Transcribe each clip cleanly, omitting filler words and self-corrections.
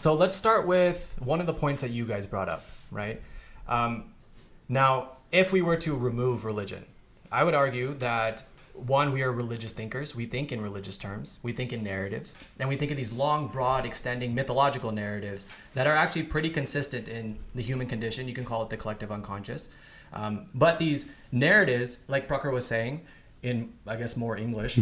So let's start with one of the points that you guys brought up, right? Now, if we were to remove religion, I would argue that one, we are religious thinkers. We think in religious terms. We think in narratives. And we think in these long, broad, extending mythological narratives that are actually pretty consistent in the human condition. You can call it the collective unconscious. But these narratives, like Prakhar was saying, in, I guess, more English,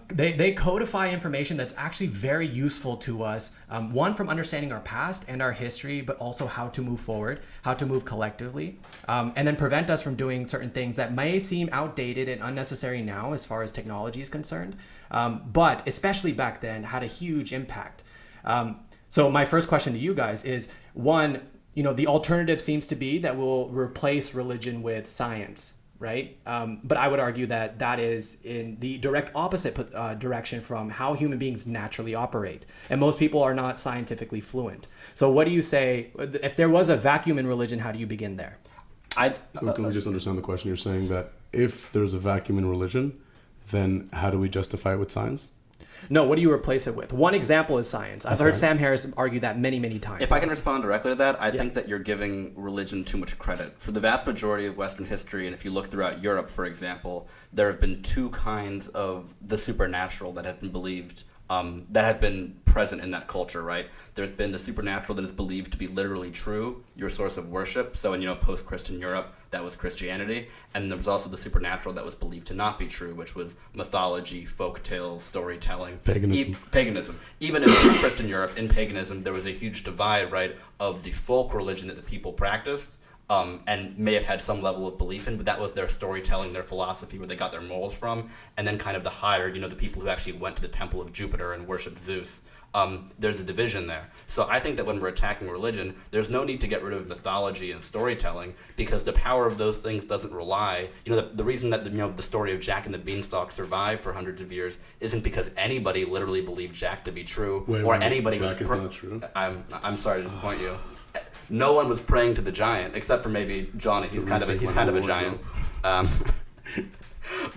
they codify information that's actually very useful to us. One, from understanding our past and our history, but also how to move forward, how to move collectively, and then prevent us from doing certain things that may seem outdated and unnecessary now as far as technology is concerned, but especially back then had a huge impact. So my first question to you guys is, one, the alternative seems to be that we'll replace religion with science, right? But I would argue that that is in the direct opposite direction from how human beings naturally operate. And most people are not scientifically fluent. So what do you say, if there was a vacuum in religion, how do you begin there? Can we just understand the question? You're saying that if there's a vacuum in religion, then how do we justify it with science? No, what do you replace it with? One example is science. I've heard Sam Harris argue that many, many times. If I can respond directly to that, I think that you're giving religion too much credit. For the vast majority of Western history, and if you look throughout Europe, for example, there have been two kinds of the supernatural that have been believed, that have been present in that culture, right? There's been the supernatural that is believed to be literally true, your source of worship. So in, post-Christian Europe, that was Christianity. And there was also the supernatural that was believed to not be true, which was mythology, folk tales, storytelling. Paganism. Even in Christian Europe, in paganism, there was a huge divide, right, of the folk religion that the people practiced, and may have had some level of belief in, but that was their storytelling, their philosophy, where they got their morals from. And then kind of the higher, the people who actually went to the temple of Jupiter and worshipped Zeus. There's a division there. So I think that when we're attacking religion, there's no need to get rid of mythology and storytelling, because the power of those things doesn't rely, the reason that the story of Jack and the Beanstalk survived for hundreds of years isn't because anybody literally believed Jack to be true, anybody Jack is not true. I'm sorry to disappoint you. No one was praying to the giant, except for maybe Johnny. He's kind of a giant.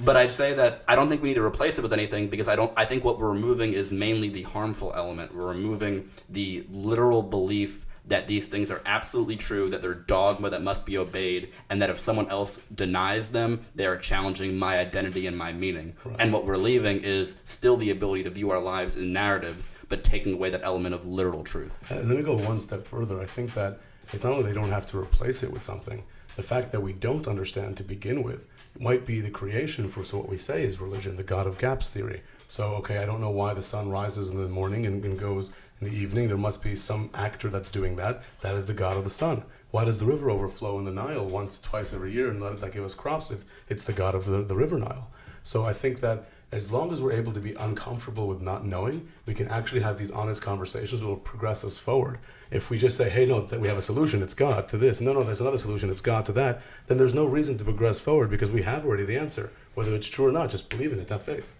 But I'd say that I don't think we need to replace it with anything, because I think what we're removing is mainly the harmful element. We're removing the literal belief that these things are absolutely true, that they're dogma that must be obeyed, and that if someone else denies them, they are challenging my identity and my meaning. Right. And what we're leaving is still the ability to view our lives in narratives, but taking away that element of literal truth. Let me go one step further. I think that it's not only they don't have to replace it with something. The fact that we don't understand to begin with might be the creation for what we say is religion, the God of gaps theory. So, I don't know why the sun rises in the morning and goes in the evening. There must be some actor that's doing that. That is the God of the sun. Why does the river overflow in the Nile twice every year and let that give us crops? It's the God of the river Nile. So I think that as long as we're able to be uncomfortable with not knowing, we can actually have these honest conversations that will progress us forward. If we just say, hey, no, that we have a solution, it's God to this. No, there's another solution, it's God to that. Then there's no reason to progress forward, because we have already the answer. Whether it's true or not, just believe in it, have faith.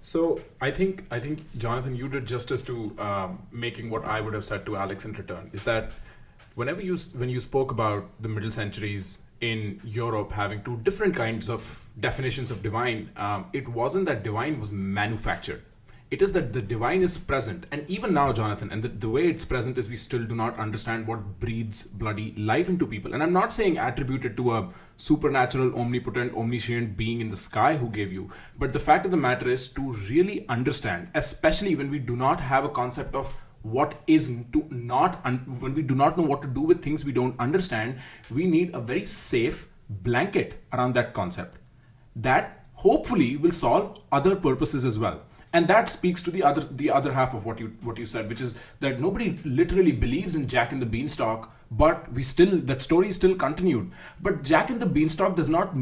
So I think Jonathan, you did justice to making what I would have said to Alex in return, is that when you spoke about the middle centuries in Europe having two different kinds of definitions of divine, it wasn't that divine was manufactured. It is that the divine is present. And even now, Jonathan, and the way it's present is we still do not understand what breathes bloody life into people. And I'm not saying attributed to a supernatural, omnipotent, omniscient being in the sky who gave you. But the fact of the matter is to really understand, especially when we do not have a concept of what is to not, when we do not know what to do with things we don't understand, we need a very safe blanket around that concept that hopefully will solve other purposes as well. And that speaks to the other half of what you said, which is that nobody literally believes in Jack and the Beanstalk, but that story is still continued. But Jack and the Beanstalk does not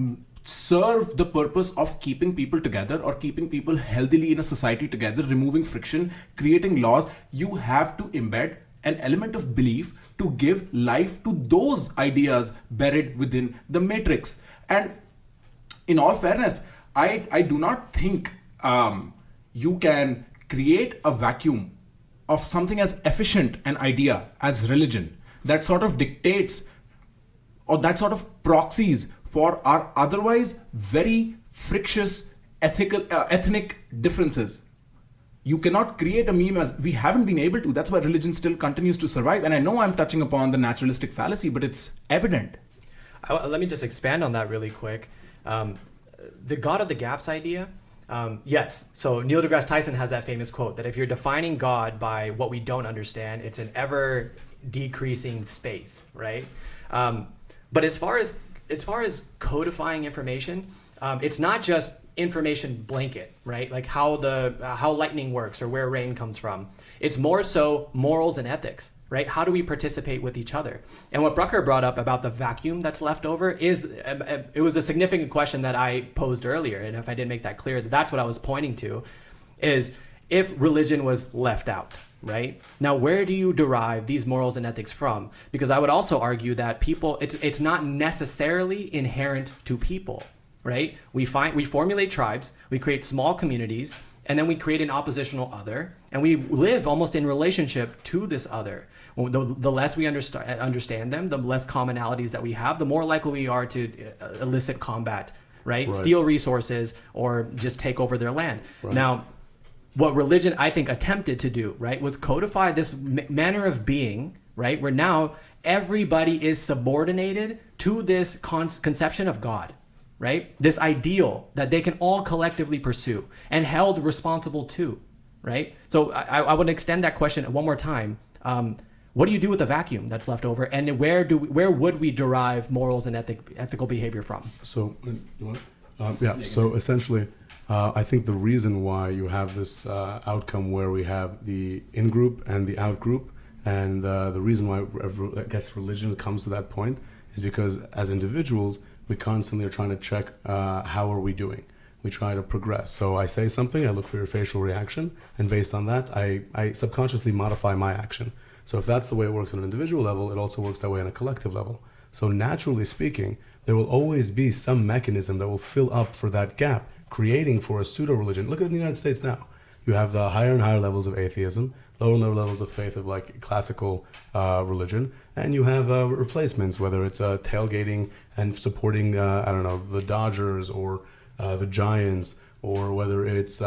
serve the purpose of keeping people together or keeping people healthily in a society together, removing friction, creating laws. You have to embed an element of belief to give life to those ideas buried within the matrix. And in all fairness, I do not think you can create a vacuum of something as efficient an idea as religion that sort of dictates or that sort of proxies for our otherwise very frictious ethnic differences. You cannot create a meme as we haven't been able to. That's why religion still continues to survive. And I know I'm touching upon the naturalistic fallacy, but it's evident. Let me just expand on that really quick. The God of the gaps idea, yes. So Neil deGrasse Tyson has that famous quote that if you're defining God by what we don't understand, it's an ever decreasing space, right? But as far as codifying information, it's not just information blanket, right? Like how lightning works or where rain comes from. It's more so morals and ethics, right? How do we participate with each other? And what Prakhar brought up about the vacuum that's left over is, it was a significant question that I posed earlier. And if I didn't make that clear, that's what I was pointing to, is if religion was left out, right? Now, where do you derive these morals and ethics from? Because I would also argue that people, it's not necessarily inherent to people, right? We formulate tribes, we create small communities, and then we create an oppositional other, and we live almost in relationship to this other. The less we understand them, the less commonalities that we have, the more likely we are to elicit combat, right? Steal resources or just take over their land. Right. Now, what religion, I think, attempted to do, right, was codify this manner of being, right, where now everybody is subordinated to this conception of God, right? This ideal that they can all collectively pursue and held responsible to, right? So I would extend that question one more time. What do you do with the vacuum that's left over, and where would we derive morals and ethical behavior from? So, so essentially, I think the reason why you have this outcome where we have the in-group and the out-group, and the reason why I guess religion comes to that point is because as individuals, we constantly are trying to check how are we doing. We try to progress. So I say something, I look for your facial reaction, and based on that, I subconsciously modify my action. So if that's the way it works on an individual level, it also works that way on a collective level. So naturally speaking, there will always be some mechanism that will fill up for that gap, creating for a pseudo-religion. Look at the United States now. You have the higher and higher levels of atheism, lower and lower levels of faith of like classical religion, and you have replacements, whether it's tailgating and supporting, the Dodgers or the Giants, or whether it's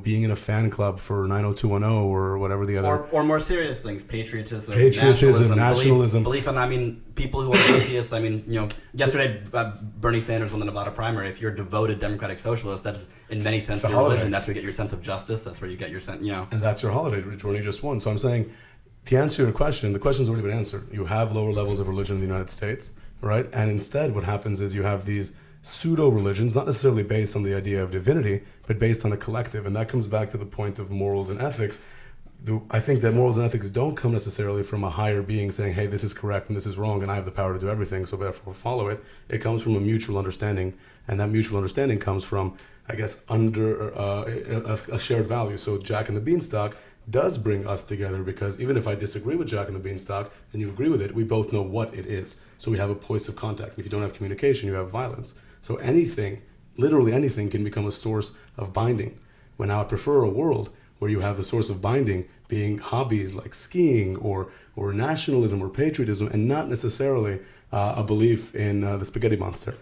being in a fan club for 90210 or whatever the other, or more serious things, patriotism, nationalism. belief in, people who are atheists. Yesterday Bernie Sanders won the Nevada primary. If you're a devoted democratic socialist, that's in many senses your religion. That's where you get your sense of justice. That's where you get your sense, And that's your holiday, which one you just won. So I'm saying, to answer your question, the question's already been answered. You have lower levels of religion in the United States, right? And instead, what happens is you have these pseudo-religions, not necessarily based on the idea of divinity, but based on a collective. And that comes back to the point of morals and ethics. I think that morals and ethics don't come necessarily from a higher being saying, hey, this is correct and this is wrong and I have the power to do everything, so therefore follow it. It comes from a mutual understanding, and that mutual understanding comes from, I guess, under a shared value. So Jack and the Beanstalk does bring us together, because even if I disagree with Jack and the Beanstalk and you agree with it, we both know what it is. So we have a point of contact. If you don't have communication, you have violence. So anything, literally anything, can become a source of binding. When I would prefer a world where you have the source of binding being hobbies like skiing or nationalism or patriotism, and not necessarily a belief in the spaghetti monster.